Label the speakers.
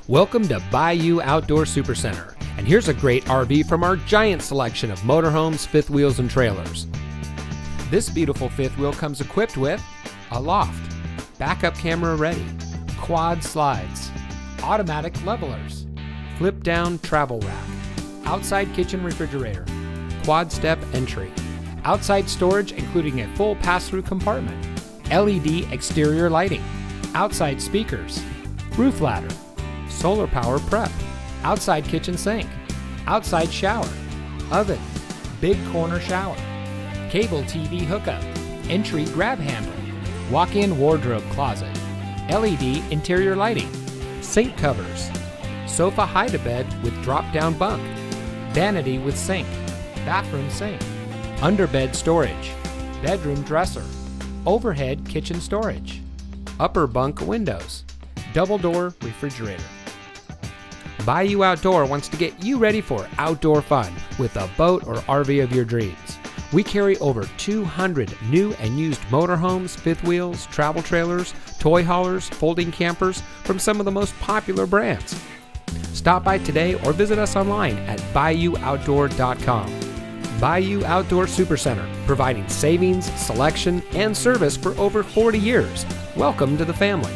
Speaker 1: Welcome to Bayou Outdoor Supercenter, and here's a great RV from our giant selection of motorhomes, fifth wheels, and trailers. This beautiful fifth wheel comes equipped with a loft, backup camera ready, quad slides, automatic levelers, flip down travel rack, outside kitchen refrigerator, quad step entry, outside storage including a full pass-through compartment, LED exterior lighting, outside speakers, roof ladder, solar power prep, outside kitchen sink, outside shower, oven, big corner shower, cable TV hookup, entry grab handle, walk-in wardrobe closet, LED interior lighting, sink covers, sofa hide-a-bed with drop-down bunk, vanity with sink, bathroom sink, underbed storage, bedroom dresser, overhead kitchen storage, upper bunk windows, double door refrigerator. Bayou Outdoor wants to get you ready for outdoor fun with a boat or RV of your dreams. We carry over 200 new and used motorhomes, fifth wheels, travel trailers, toy haulers, folding campers from some of the most popular brands. Stop by today or visit us online at BayouOutdoor.com. Bayou Outdoor Supercenter, providing savings, selection, and service for over 40 years. Welcome to the family.